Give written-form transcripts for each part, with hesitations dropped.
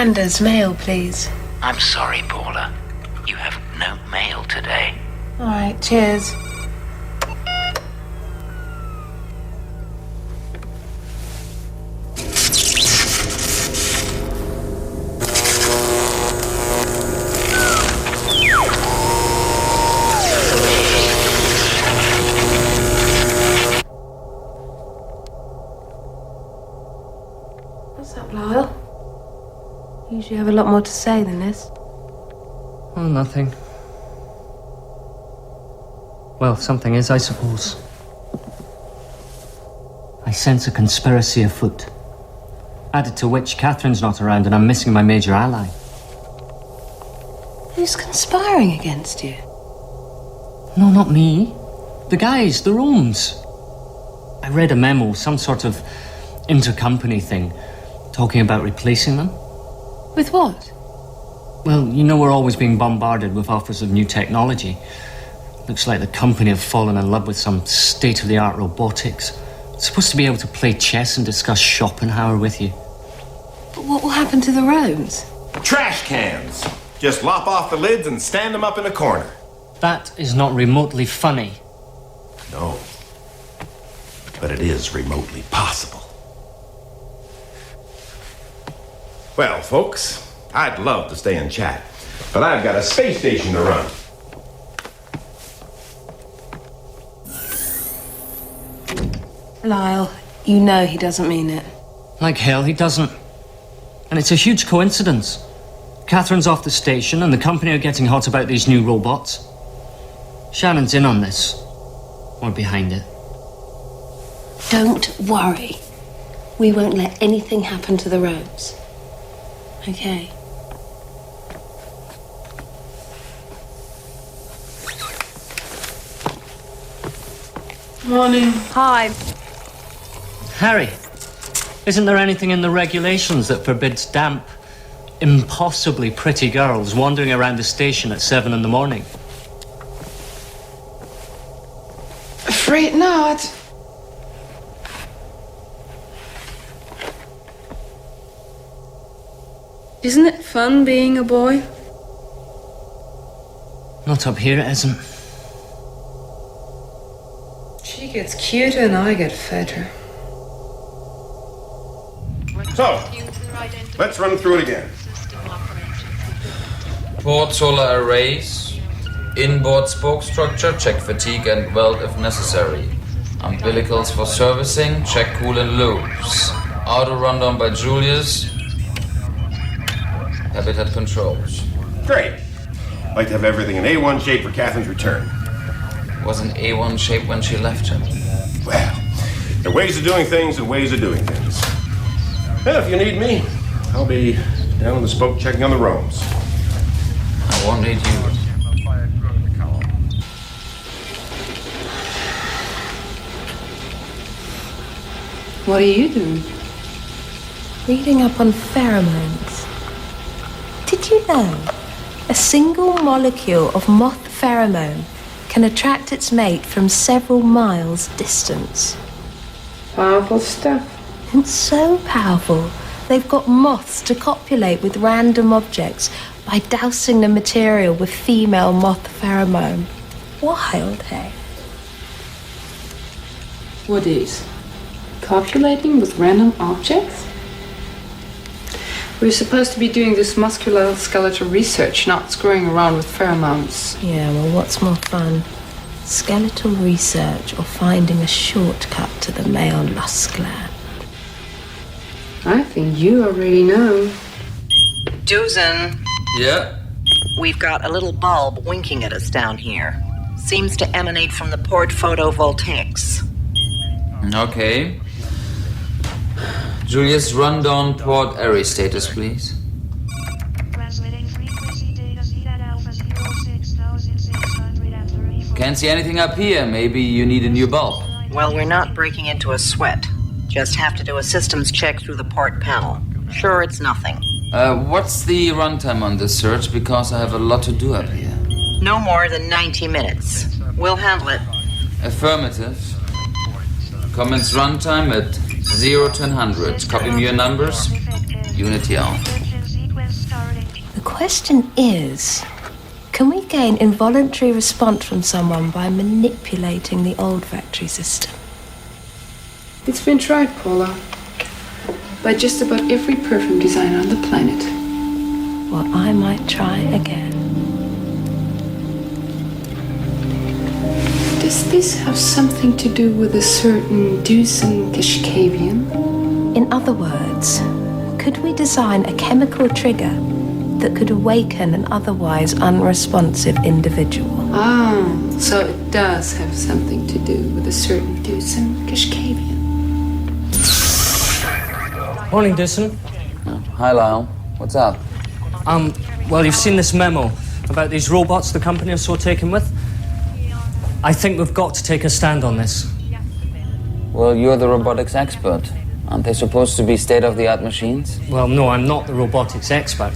Amanda's mail, please. I'm sorry, Paula. You have no mail today. All right, cheers. What's up, Lyle? Usually have a lot more to say than this. Oh, nothing. Well, something is, I suppose. I sense a conspiracy afoot. Added to which, Catherine's not around and I'm missing my major ally. Who's conspiring against you? No, not me. The guys, the Romes. I read a memo, some sort of intercompany thing, talking about replacing them. With what? Well, you know we're always being bombarded with offers of new technology. Looks like the company have fallen in love with some state-of-the-art robotics. It's supposed to be able to play chess and discuss Schopenhauer with you. But what will happen to the Romes? Trash cans. Just lop off the lids and stand them up in a corner. That is not remotely funny. No. But it is remotely possible. Well, folks, I'd love to stay and chat, but I've got a space station to run. Lyle, you know he doesn't mean it. Like hell, he doesn't. And it's a huge coincidence. Catherine's off the station and the company are getting hot about these new robots. Shannon's in on this. Or behind it. Don't worry. We won't let anything happen to the Romes. Okay. Morning. Hi. Harry, isn't there anything in the regulations that forbids damp, impossibly pretty girls wandering around the station at 7 in the morning? Afraid not. Isn't it fun being a boy? Not up here, it isn't. She gets cuter and I get fatter. So, let's run through it again. Port solar arrays. Inboard spoke structure, check fatigue and weld if necessary. Umbilicals for servicing, check coolant loops. Auto rundown by Julius. Habitat controls. Great. Like to have everything in A1 shape for Catherine's return. Was in A1 shape when she left him. Well, there are ways of doing things and ways of doing things. Well, if you need me, I'll be down in the spoke checking on the Romes. I won't need you. What are you doing? Reading up on pheromones. Did you know a single molecule of moth pheromone can attract its mate from several miles distance? Powerful stuff. It's so powerful, they've got moths to copulate with random objects by dousing the material with female moth pheromone. Wild, hey? What is? Copulating with random objects? We're supposed to be doing this musculoskeletal research, not screwing around with pheromones. Yeah, well, what's more fun? Skeletal research or finding a shortcut to the male lust gland? I think you already know. Dusan, Yeah? we've got a little bulb winking at us down here. Seems to emanate from the port photovoltaics. Okay. Julius, run down port array status, please. Can't see anything up here. Maybe you need a new bulb. Well, we're not breaking into a sweat. Just have to do a systems check through the port panel. Sure, it's nothing. What's the runtime on this search? Because I have a lot to do up here. No more than 90 minutes. We'll handle it. Affirmative. Comments runtime at 0 to 100. Copy me your numbers. Unity on. question is, can we gain involuntary response from someone by manipulating the old factory system? It's been tried, Paula, by just about every perfume designer on the planet. Well, I might try again. Does this have something to do with a certain Dusan Kashkavian? In other words, could we design a chemical trigger that could awaken an otherwise unresponsive individual? Ah, so it does have something to do with a certain Dusan Kashkavian. Morning, Doosan. Hi, Lyle. What's up? Well, you've seen this memo about these robots the company are so taken with. I think we've got to take a stand on this. Well, you're the robotics expert. Aren't they supposed to be state-of-the-art machines? Well, no, I'm not the robotics expert.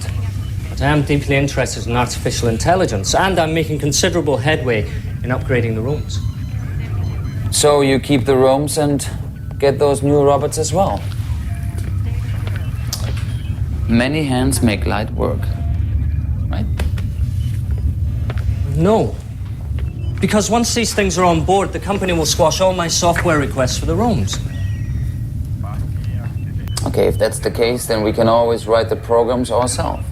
But I am deeply interested in artificial intelligence, and I'm making considerable headway in upgrading the rooms. So you keep the rooms and get those new robots as well? Many hands make light work, right? No. Because once these things are on board, the company will squash all my software requests for the rooms. Okay, if that's the case, then we can always write the programs ourselves.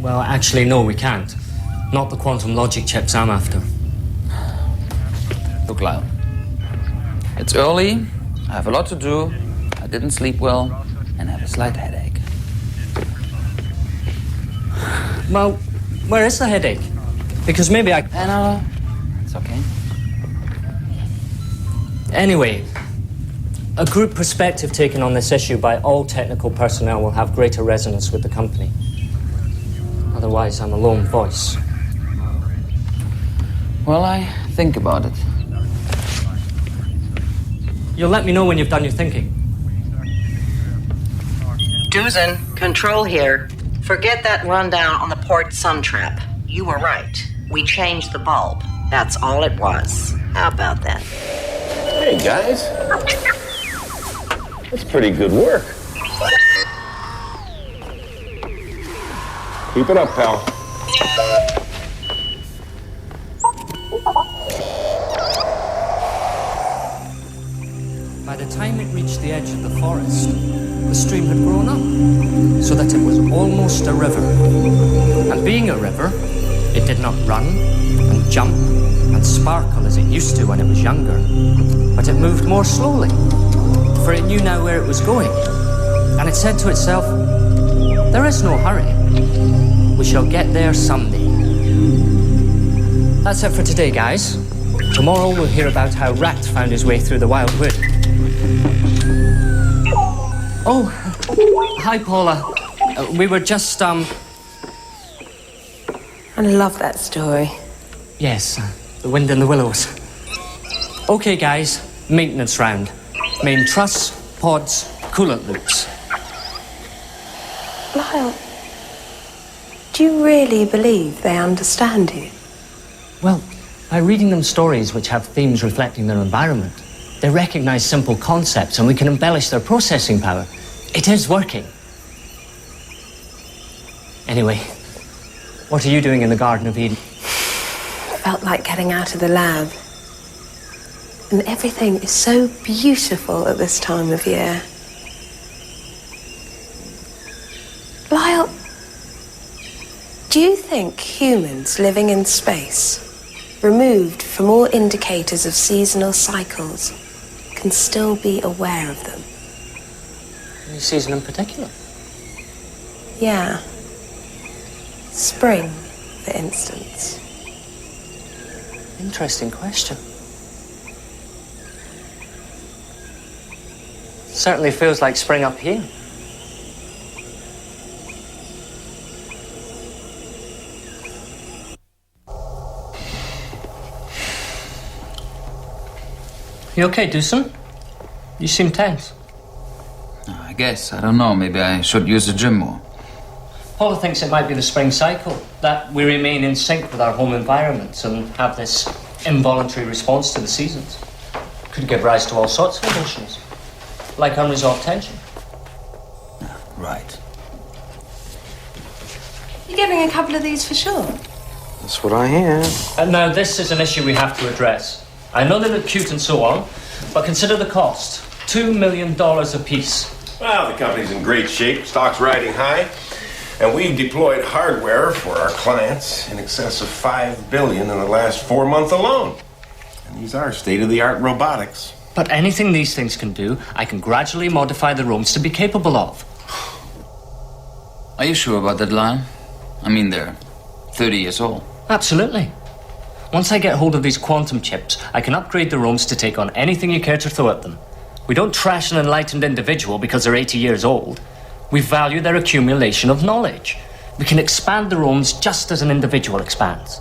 Well, actually, no, we can't. Not the quantum logic chips I'm after. Look, Lyle. It's early, I have a lot to do, I didn't sleep well, and I have a slight headache. Well, where is the headache? Because maybe I... No, it's okay. Anyway, a group perspective taken on this issue by all technical personnel will have greater resonance with the company. Otherwise, I'm a lone voice. Well, I think about it. You'll let me know when you've done your thinking. Dusan, control here. Forget that rundown on the port sun trap. You were right. We changed the bulb. That's all it was. How about that? Hey, guys. That's pretty good work. Keep it up, pal. By the time it reached the edge of the forest, the stream had grown up, so that it was almost a river. And being a river, it did not run and jump and sparkle as it used to when it was younger, but it moved more slowly, for it knew now where it was going. And it said to itself, "There is no hurry. We shall get there someday." That's it for today, guys. Tomorrow we'll hear about how Rat found his way through the wild wood. Oh, hi, Paula. We were just, I love that story. Yes, the wind in the willows. Okay, guys, maintenance round. Main truss, pods, coolant loops. Lyle, do you really believe they understand you? Well, by reading them stories which have themes reflecting their environment, they recognize simple concepts and we can embellish their processing power. It is working. Anyway, what are you doing in the Garden of Eden? Felt like getting out of the lab. And everything is so beautiful at this time of year. Lyle, do you think humans living in space, removed from all indicators of seasonal cycles, can still be aware of them? Any season in particular? Yeah. Spring, for instance. Interesting question. Certainly feels like spring up here. You okay, Doosan? You seem tense. I guess. I don't know. Maybe I should use the gym more. Paula thinks it might be the spring cycle, that we remain in sync with our home environments and have this involuntary response to the seasons. Could give rise to all sorts of emotions, like unresolved tension. Right. You getting a couple of these for sure? That's what I hear. And now this is an issue we have to address. I know they're acute and so on, but consider the cost. $2 million apiece. Well, the company's in great shape, stock's riding high, and we've deployed hardware for our clients in excess of $5 billion in the last 4 months alone. And these are state-of-the-art robotics. But anything these things can do, I can gradually modify the rooms to be capable of. Are you sure about that line? I mean, they're 30 years old. Absolutely. Once I get hold of these quantum chips, I can upgrade the rooms to take on anything you care to throw at them. We don't trash an enlightened individual because they're 80 years old. We value their accumulation of knowledge. We can expand the rooms just as an individual expands.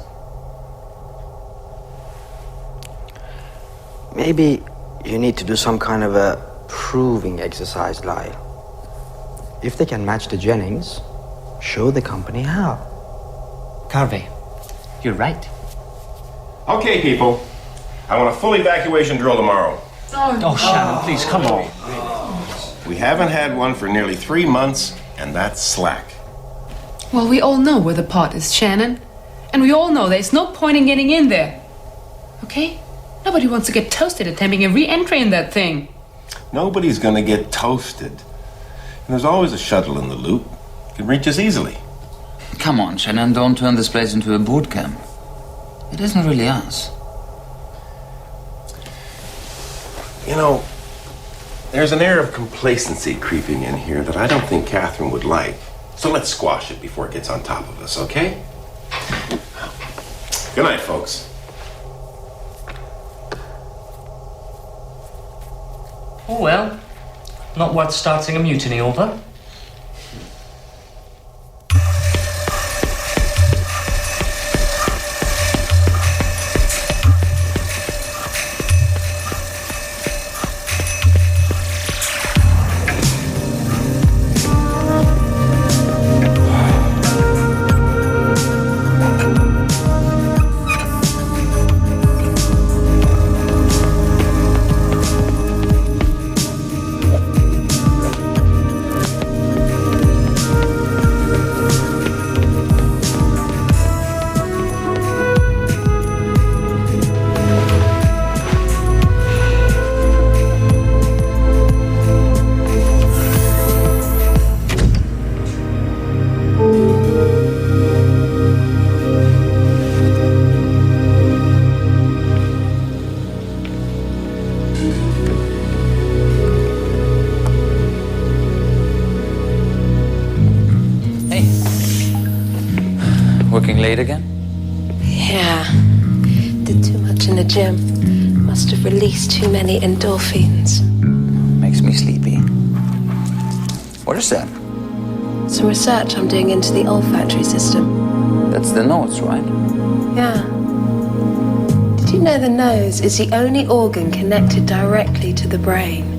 Maybe you need to do some kind of a proving exercise, Lyle. If they can match the Jennings, show the company how. Carvey, you're right. Okay, people. I want a full evacuation drill tomorrow. Oh, Shannon, please, come on. We haven't had one for nearly 3 months, and that's slack. Well, we all know where the pot is, Shannon. And we all know there's no point in getting in there. Okay? Nobody wants to get toasted attempting a re-entry in that thing. Nobody's gonna get toasted. And there's always a shuttle in the loop. It can reach us easily. Come on, Shannon, don't turn this place into a boot camp. It isn't really us. You know, there's an air of complacency creeping in here that I don't think Catherine would like. So let's squash it before it gets on top of us, okay? Good night, folks. Oh, well. Not worth starting a mutiny over. Working late again? Yeah. Did too much in the gym. Must have released too many endorphins. Makes me sleepy. What is that? Some research I'm doing into the olfactory system. That's the nose, right? Yeah. Did you know the nose is the only organ connected directly to the brain?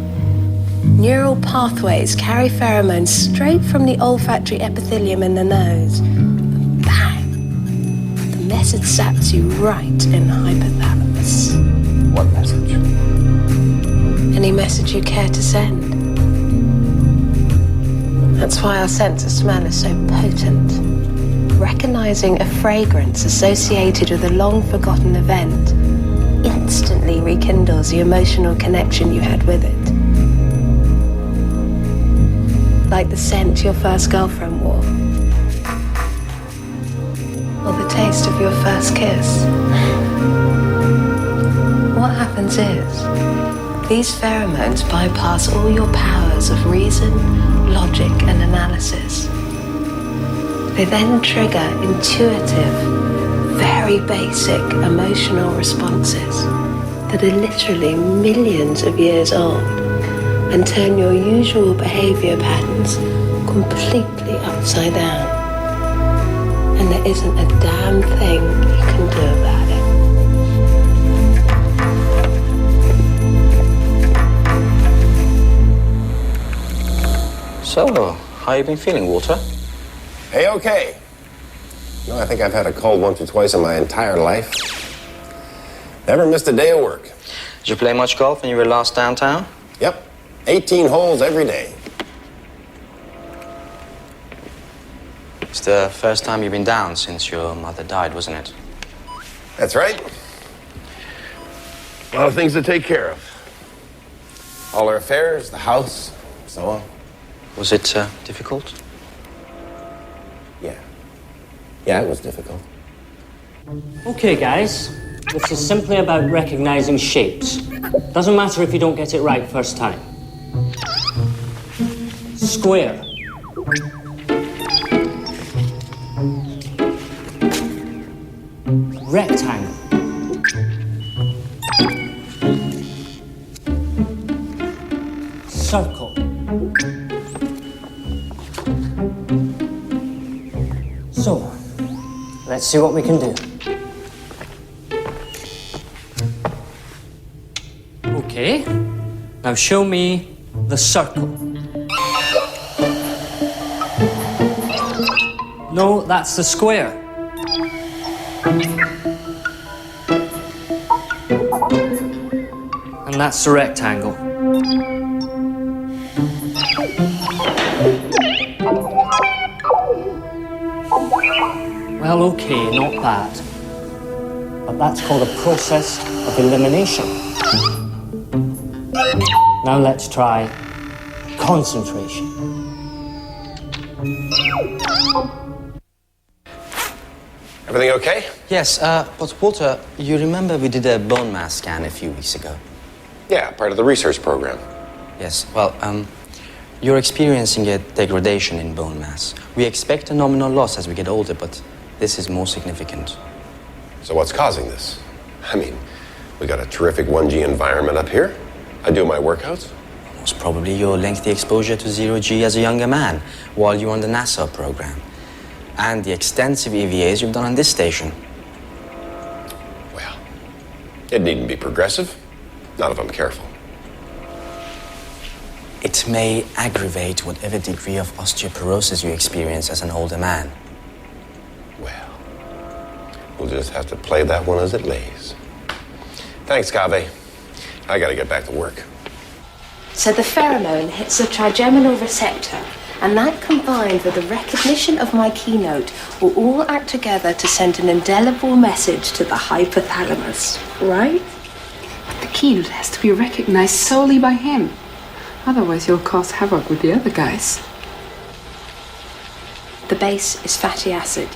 Neural pathways carry pheromones straight from the olfactory epithelium in the nose. And bang! The message zaps you right in the hypothalamus. What message? Any message you care to send. That's why our sense of smell is so potent. Recognizing a fragrance associated with a long-forgotten event instantly rekindles the emotional connection you had with it. Like the scent your first girlfriend wore. Or the taste of your first kiss. What happens is, these pheromones bypass all your powers of reason, logic, and analysis. They then trigger intuitive, very basic emotional responses that are literally millions of years old and turn your usual behavior patterns completely upside down. And there isn't a damn thing you can do about it. So, how you been feeling, Walter? Hey, okay. You know, I think I've had a cold once or twice in my entire life. Never missed a day of work. Did you play much golf when you were last downtown? Yep, 18 holes every day. It's the first time you've been down since your mother died, wasn't it? That's right. A lot of things to take care of. All our affairs, the house, so on. Was it difficult? Yeah. Yeah, it was difficult. Okay, guys. This is simply about recognizing shapes. Doesn't matter if you don't get it right first time. Square. Rectangle. Circle. So, let's see what we can do. Okay, now show me the circle. No, that's the square. And that's the rectangle. Well, okay, not bad. But that's called a process of elimination. Now let's try concentration. Everything okay? Yes, but Walter, you remember we did a bone mass scan a few weeks ago? Yeah, part of the research program. Yes, well, you're experiencing a degradation in bone mass. We expect a nominal loss as we get older, but this is more significant. So what's causing this? I mean, we got a terrific 1G environment up here. I do my workouts. Most probably your lengthy exposure to 0G as a younger man while you're on the NASA program. And the extensive EVAs you've done on this station. Well, it needn't be progressive. Not if I'm careful. It may aggravate whatever degree of osteoporosis you experience as an older man. Well, we'll just have to play that one as it lays. Thanks, Kaveh. I gotta get back to work. So the pheromone hits the trigeminal receptor, and that combined with the recognition of my keynote will all act together to send an indelible message to the hypothalamus, right? But the keynote has to be recognized solely by him. Otherwise, you'll cause havoc with the other guys. The base is fatty acid.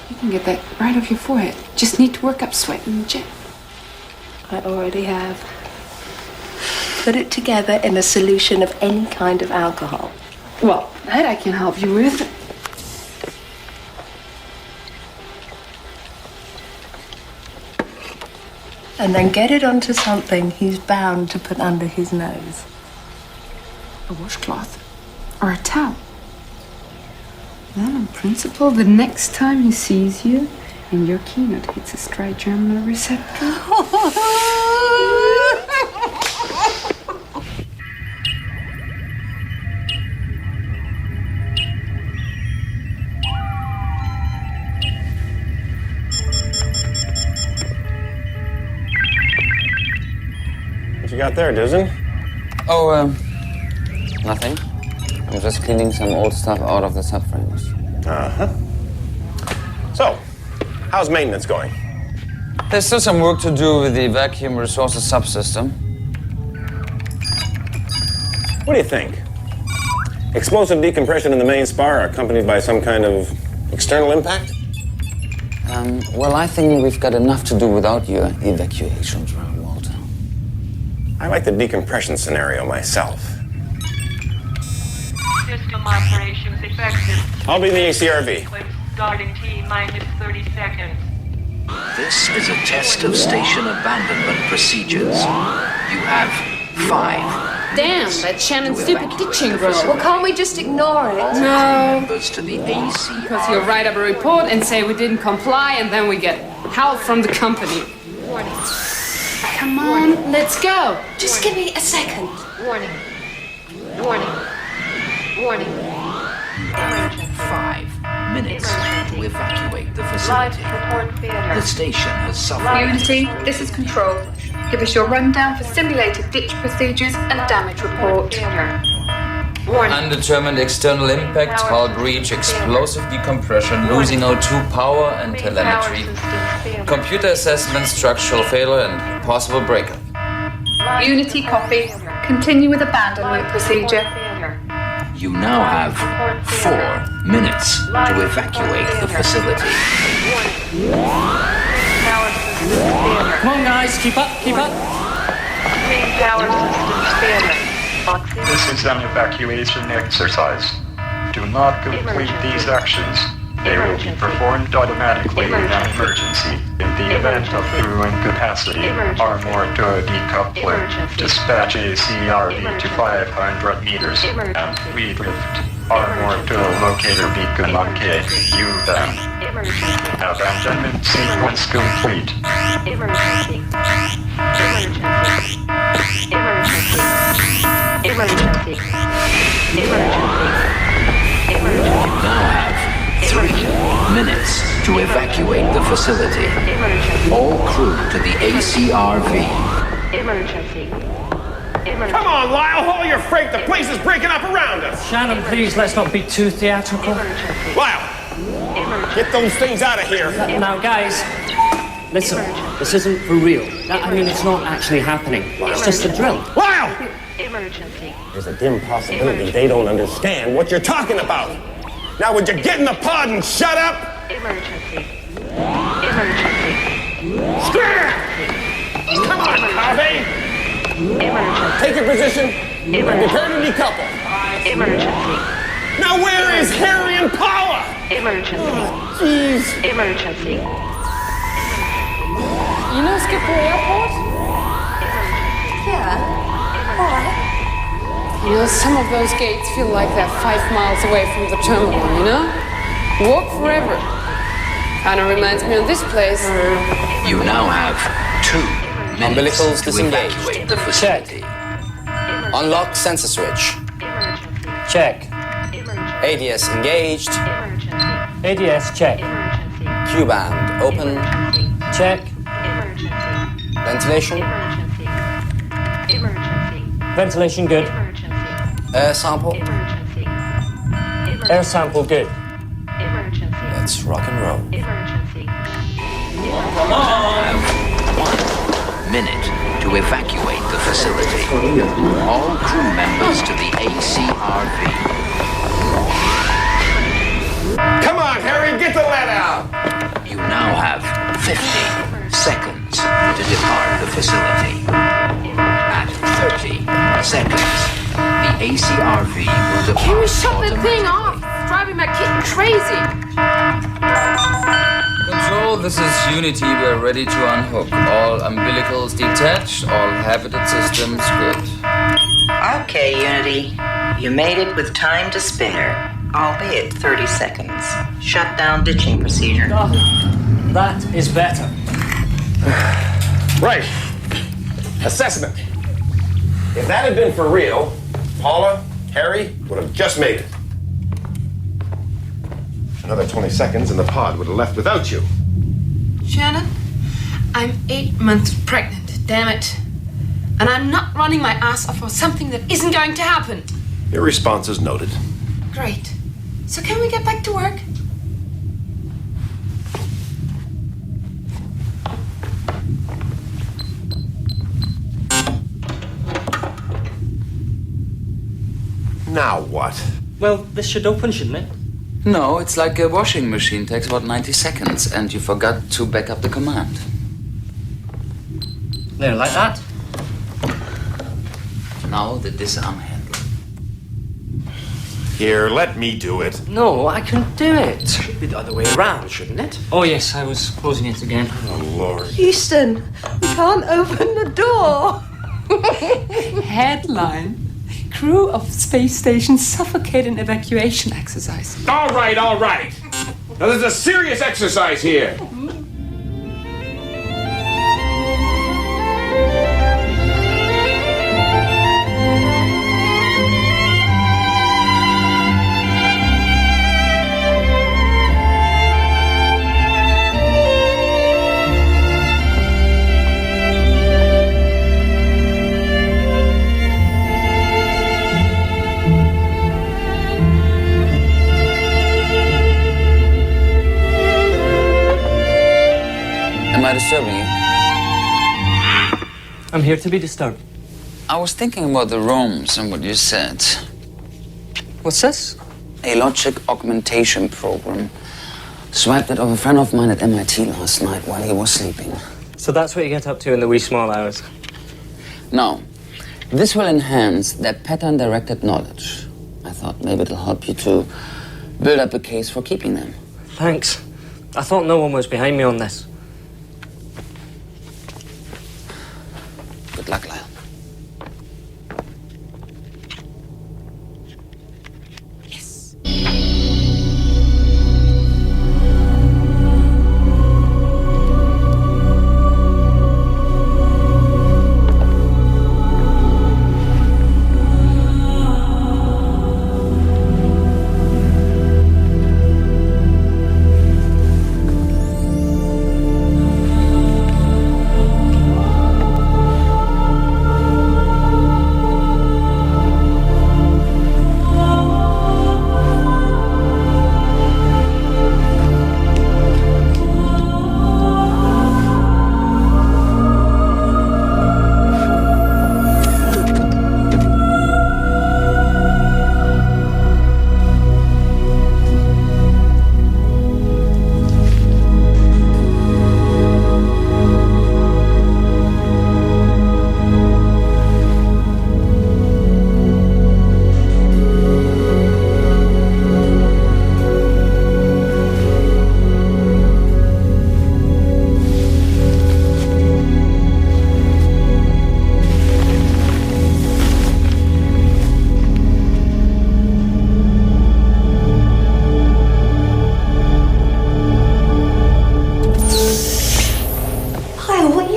You can get that right off your forehead. Just need to work up sweat in the gym. I already have. Put it together in a solution of any kind of alcohol. Well, that I can help you with. And then get it onto something he's bound to put under his nose. A washcloth. Or a towel. Then, in principle, the next time he sees you, and your keynote hits his trigeminal receptor. What you got there, Dusan? Oh, nothing. I'm just cleaning some old stuff out of the subframes. Uh-huh. So, how's maintenance going? There's still some work to do with the vacuum resources subsystem. What do you think? Explosive decompression in the main spar accompanied by some kind of external impact? Well, I think we've got enough to do without your evacuations, Walter. I like the decompression scenario myself. System operations effective. I'll be in the ACRV. Starting T-minus 30 seconds. This is a test of station abandonment procedures. You have 5. Damn, that Shannon's stupid ditching girl. Well, can't we just ignore it? No, Members to the AC. because he'll write up a report and say we didn't comply, and then we get help from the company. Come on, let's go. Just give me a second. Warning. Warning. Warning. You have 5 minutes to evacuate the Live facility. report failure. The station has suffered. Unity, this is Control. Give us your rundown for simulated ditch procedures and damage report. Failure. Warning. Undetermined external impact, hull breach, explosive decompression, losing O2 power and telemetry. Computer assessment, structural failure, and possible breakup. Unity copy. Continue with abandonment procedure. You now have 4 minutes to evacuate the facility. Tower systems failure. Come on, guys, keep up, keep up. Main tower systems failure. Oxygen. This is an evacuation exercise. Do not complete these actions. They will be performed automatically in an emergency. In the event of crew incapacity, armor to a decoupler, dispatch a CRV to 500 meters, and redrift. Armor to a locator beacon on K. U them. Emergency. Abandonment sequence complete. Emergency. Emergency. Emergency. Emergency. Emergency. Emergency. Now have 3 minutes to evacuate the facility. Emergency. All crew to the ACRV. Emergency. Come on, Lyle, haul your freight. The place is breaking up around us. Shannon, please, let's not be too theatrical. Emergency. Lyle, get those things out of here. Now, guys, listen, this isn't for real. I mean, it's not actually happening. It's just a drill. Lyle! Emergency. There's a dim possibility they don't understand what you're talking about. Now, would you get in the pod and shut up? Emergency. Emergency. Scram! Come on, Harvey! Emergency. Take your position and prepare to decouple. Emergency. Now, where is Harry and Paula? Emergency. Jeez. Emergency. You know Schiphol Airport? Yeah. Why? You know, some of those gates feel like they're 5 miles away from the terminal, you know? Walk forever. Kinda reminds me of this place. You now have 2 minutes Umbilicals to disengaged. evacuate the facility. Unlock sensor switch. Check. ADS engaged. ADS, check. Q-band open. Check. Ventilation. Ventilation good. Air sample. Air sample good. Let's rock and roll. Have 1 minute to evacuate the facility. All crew members to the ACRV. Come on, Harry, get the lead out. You now have 50 seconds to depart the facility. At 30 seconds, the ACRV will depart. Can we shut that thing automatically. off? It's driving my kid crazy. Control, this is Unity. We're ready to unhook. All umbilicals detached, all habitat systems good. Okay, Unity. You made it with time to spare, albeit 30 seconds. Shut down ditching procedure. That is better. Right. Assessment. If that had been for real, Paula, Harry would have just made it. Another 20 seconds and the pod would have left without you. Shannon, I'm 8 months pregnant, damn it. And I'm not running my ass off for something that isn't going to happen. Your response is noted. Great. So can we get back to work? Now what? Well, this should open, shouldn't it? No, it's like a washing machine. Takes about 90 seconds, and you forgot to back up the command. There, like that. Now the disarm handle. Here, let me do it. No, I can do it. Should be the other way around, shouldn't it? Oh, yes, I was closing it again. Oh, Lord. Houston, we can't open the door. Headline. Crew of space station suffocate in evacuation exercise. All right, all right. Now, there's a serious exercise here. I'm here to be disturbed. I was thinking about the rooms and what you said. What's this? A logic augmentation program. Swiped it off a friend of mine at MIT last night while he was sleeping. So that's what you get up to in the wee small hours? No. This will enhance their pattern-directed knowledge. I thought maybe it'll help you to build up a case for keeping them. Thanks. I thought no one was behind me on this. Good luck, Lyle.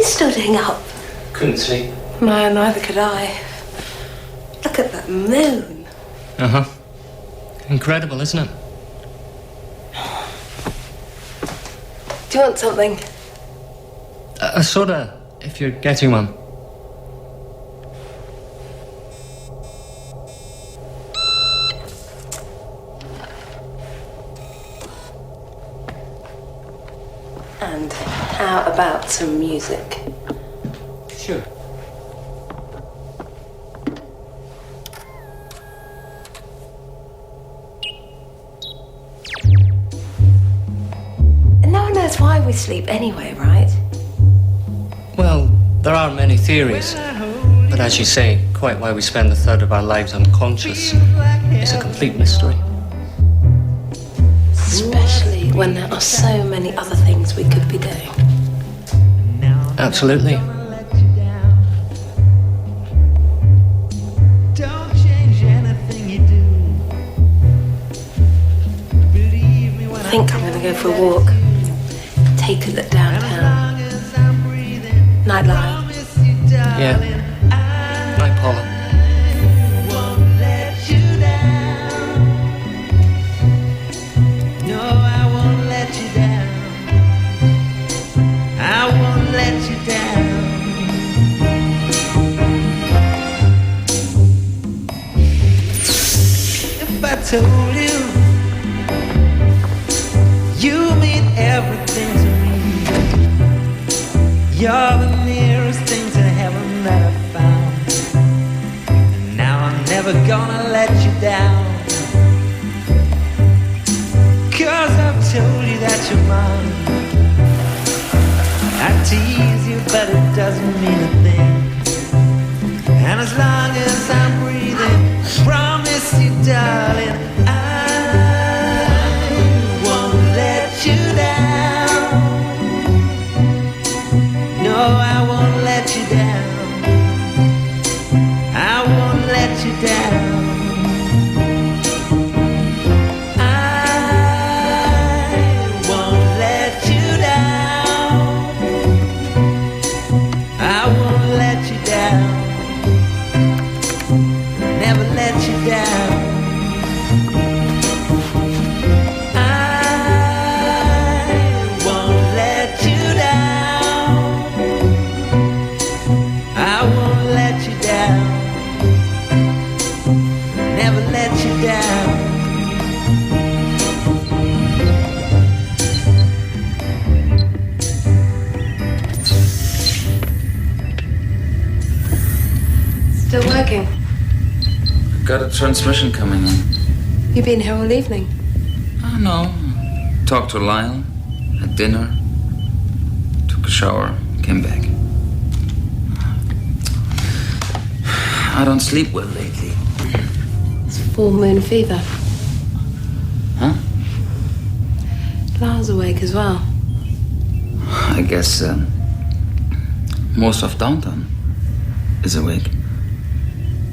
Studying up. Couldn't see. No, neither could I. Look at that moon. Uh-huh. Incredible, isn't it? Do you want something? A soda, if you're getting one. And how about some music? Sure. No one knows why we sleep anyway, right? Well, there are many theories. But as you say, quite why we spend a third of our lives unconscious is a complete mystery. Especially when there are so many other things we could be doing. Absolutely. I think I'm gonna go for a walk. Take a look downtown. Night Lyle. Yeah. Night, Paula. Told you, you mean everything to me. You're the nearest thing to heaven that I've found. And now I'm never gonna let you down. 'Cause I've told you that you're mine. I tease you, but it doesn't mean a thing. And as long as I'm breathing, promise you, darling, I won't let you down. No, I won't let you down. I won't let you down. I won't let you down. I won't let you down. Never let you down. I won't let you down. Still working? Got a transmission coming in. You been here all evening? Oh, no. Talked to Lyle. Had dinner. Took a shower. Came back. I don't sleep well lately. It's full moon fever. Huh? Lyle's awake as well. I guess most of downtown is awake.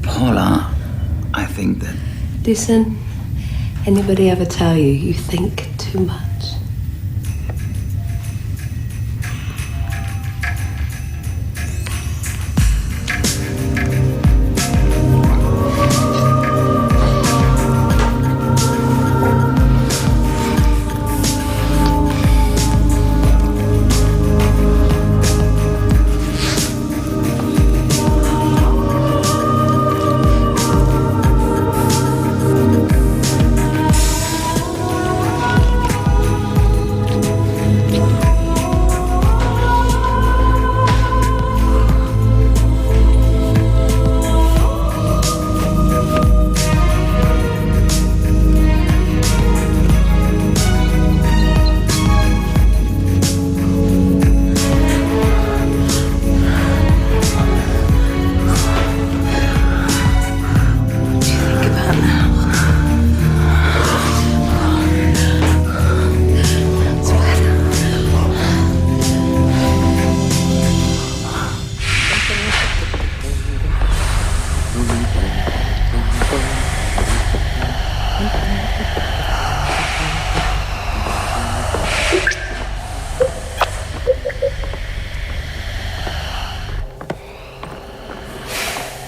Paula, I think that... Listen, anybody ever tell you you think too much?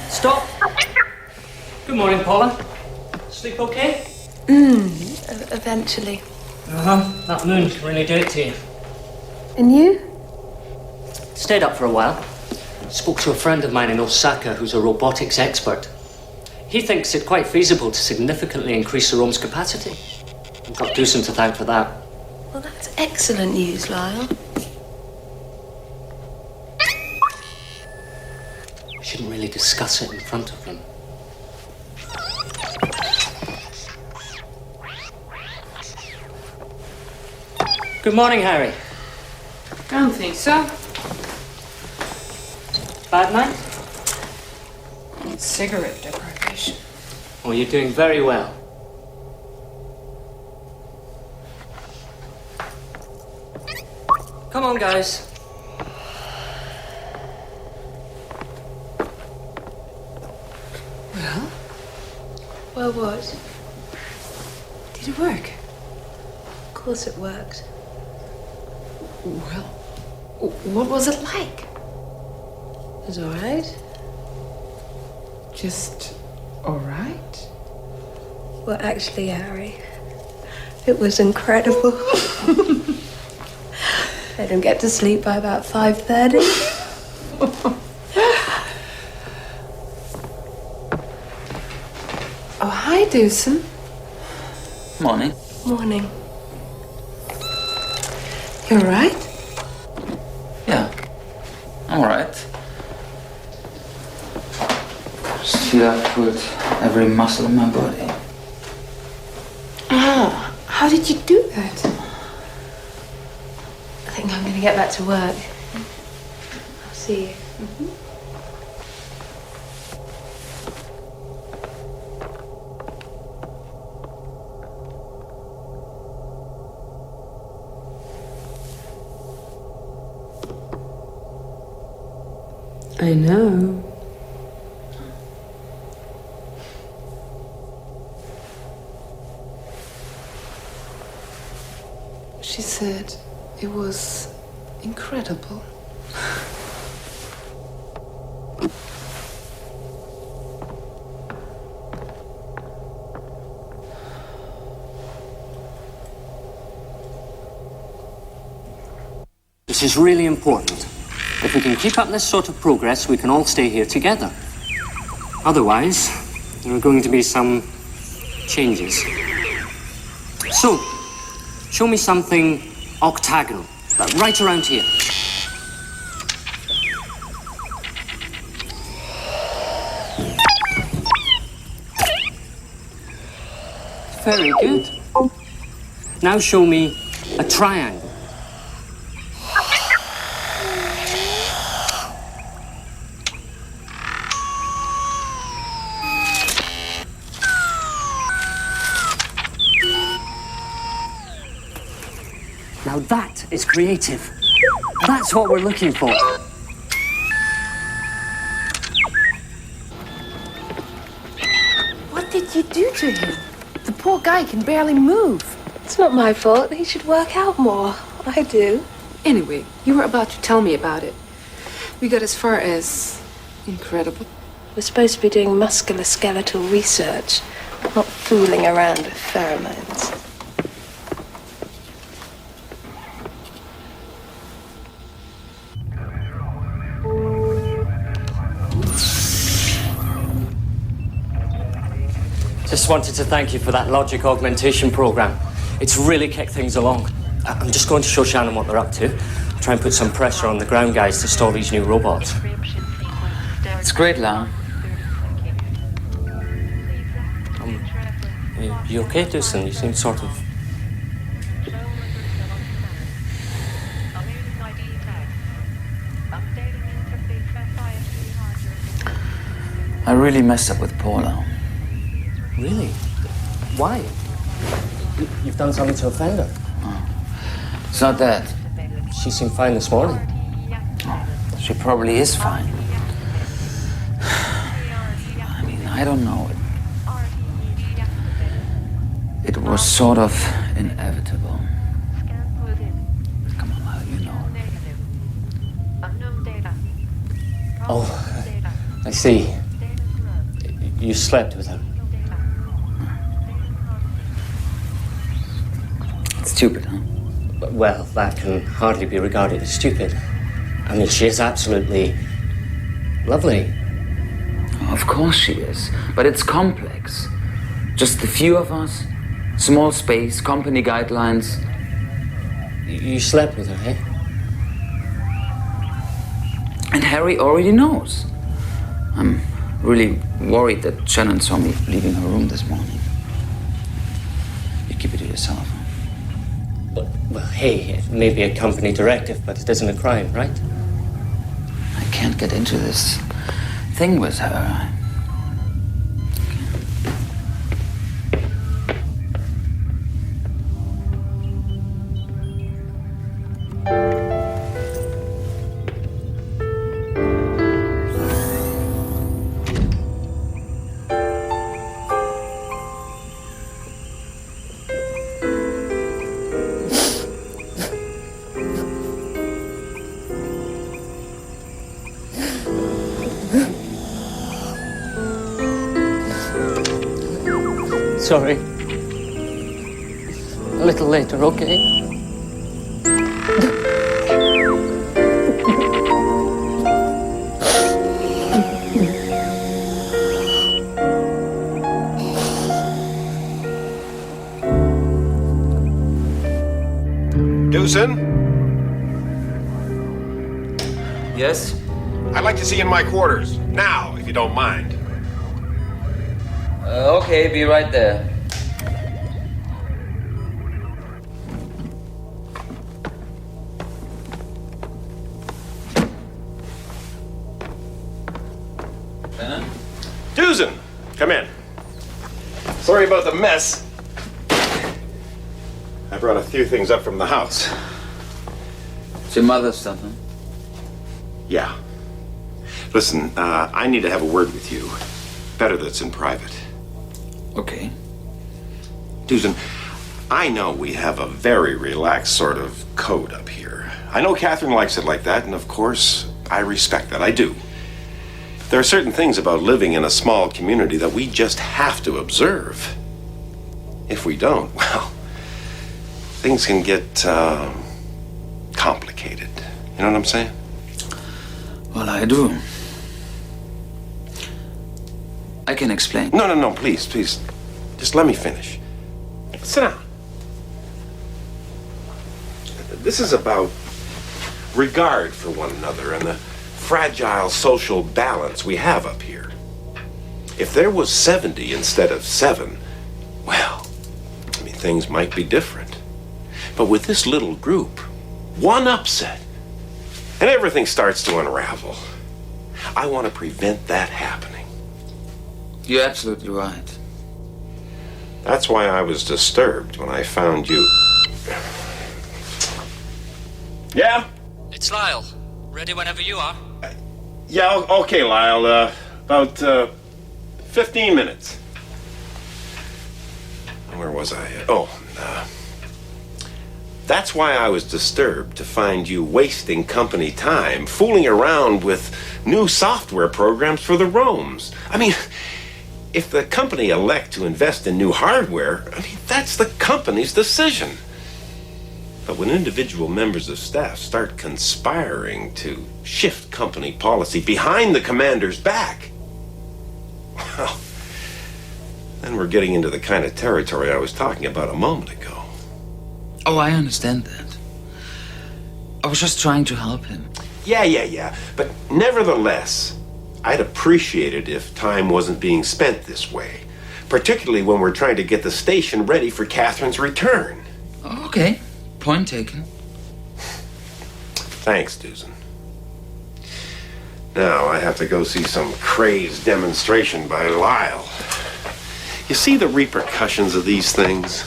Stop. Good morning, Paula. Sleep okay? Eventually. That moon can really do it to you. And you? Stayed up for a while. Spoke to a friend of mine in Osaka who's a robotics expert. He thinks it quite feasible to significantly increase the room's capacity. I've got Doosan to thank for that. Well, that's excellent news, Lyle. We shouldn't really discuss it in front of them. Good morning, Harry. I don't think so. Bad night? Cigarette deprivation. Oh, you're doing very well. Come on, guys. Well? Well, what? Did it work? Of course it worked. Well, what was it like? It was all right. Just all right? Well, actually, Harry, it was incredible. I didn't get to sleep by about 5:30. Oh, hi, Doosan. Morning. Morning. You all right? Yeah, I'm alright. Just feel I've pulled every muscle in my body. Oh, how did you do that? I think I'm going to get back to work. I'll see you. I know. She said it was incredible. This is really important. If we can keep up this sort of progress, we can all stay here together. Otherwise, there are going to be some changes. So, show me something octagonal, but right around here. Very good. Now show me a triangle. Now that is creative. That's what we're looking for. What did you do to him? The poor guy can barely move. It's not my fault. He should work out more. I do. Anyway, you were about to tell me about it. We got as far as incredible. We're supposed to be doing musculoskeletal research, not fooling around with pheromones. Just wanted to thank you for that logic augmentation program. It's really kicked things along. I'm just going to show Shannon what they're up to. Try and put some pressure on the ground guys to stall these new robots. It's great, Lau. You okay, Doosan? You seem sort of... I really messed up with Paula. Really? Why? You've done something to offend her? Oh. It's not that. She seemed fine this morning. Oh, she probably is fine. I mean, I don't know. It was sort of inevitable. Come on, Lau, you know. Oh, I see. You slept with her. Stupid, huh? Well, that can hardly be regarded as stupid. I mean, she is absolutely lovely. Of course she is, but it's complex. Just a few of us, small space, company guidelines. You slept with her, eh? And Harry already knows. I'm really worried that Shannon saw me leaving her room this morning. You keep it to yourself. Well, hey, it may be a company directive, but it isn't a crime, right? I can't get into this thing with her. Sorry. A little later, okay? Doosan? Yes? I'd like to see you in my quarters. Now, if you don't mind. Okay, be right there. Doosan, come in. Sorry about the mess. I brought a few things up from the house. It's your mother's stuff, huh? Yeah. Listen, I need to have a word with you. Better that's in private. Okay. Doosan, I know we have a very relaxed sort of code up here. I know Catherine likes it like that, and of course, I respect that. I do. There are certain things about living in a small community that we just have to observe. If we don't, well, things can get complicated. You know what I'm saying? Well, I do. I can explain. No, please. Just let me finish. Sit down. This is about regard for one another and the fragile social balance we have up here. If there was 70 instead of 7, well, things might be different. But with this little group, one upset, and everything starts to unravel. I want to prevent that happening. You're absolutely right. That's why I was disturbed when I found you. Yeah? It's Lyle. Ready whenever you are. Yeah, okay, Lyle. About 15 minutes. Where was I? That's why I was disturbed to find you wasting company time, fooling around with new software programs for the Roams. I mean, if the company elect to invest in new hardware, that's the company's decision. But when individual members of staff start conspiring to shift company policy behind the commander's back, well, then we're getting into the kind of territory I was talking about a moment ago. Oh, I understand that. I was just trying to help him. Yeah. But nevertheless, I'd appreciate it if time wasn't being spent this way, particularly when we're trying to get the station ready for Catherine's return. Okay, point taken. Thanks, Dusan. Now I have to go see some crazed demonstration by Lyle. You see the repercussions of these things?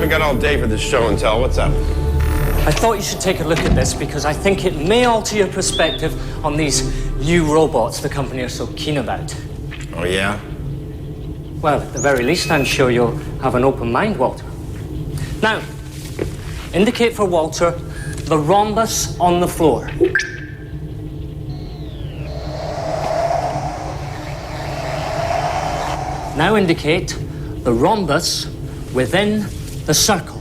Got all day for this show and tell. What's up? I thought you should take a look at this because I think it may alter your perspective on these new robots the company are so keen about. Oh, yeah? Well, at the very least, I'm sure you'll have an open mind, Walter. Now, indicate for Walter the rhombus on the floor. Now indicate the rhombus within the circle.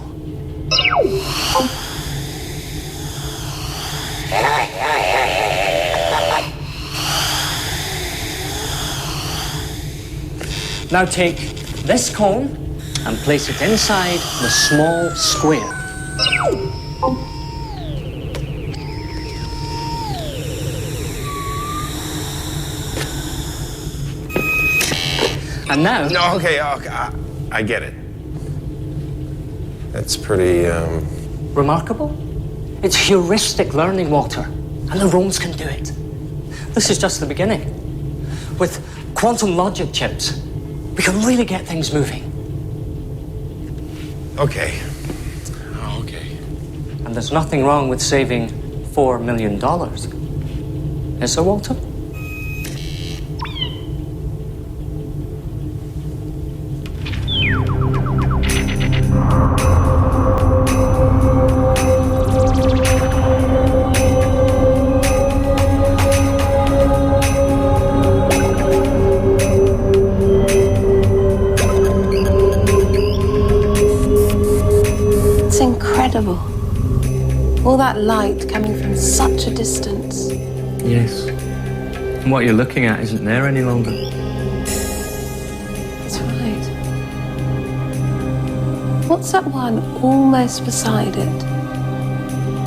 Now take this cone and place it inside the small square. And now... No, okay, I get it. That's pretty, Remarkable? It's heuristic learning, Walter. And the Roams can do it. This is just the beginning. With quantum logic chips, we can really get things moving. Okay. And there's nothing wrong with saving $4 million. Is there, Walter? All that light coming from such a distance. Yes. And what you're looking at isn't there any longer. That's right. What's that one almost beside it?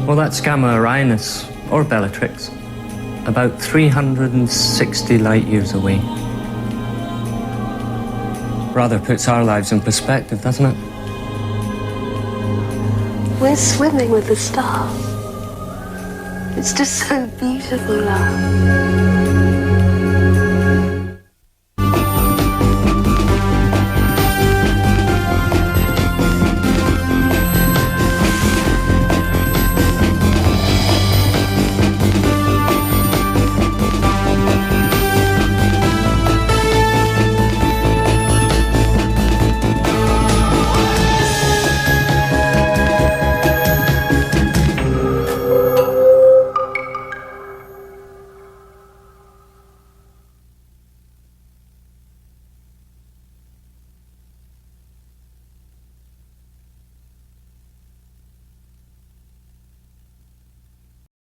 Well, that's Gamma Orionis, or Bellatrix. About 360 light years away. Rather puts our lives in perspective, doesn't it? We're swimming with the stars. It's just so beautiful, love.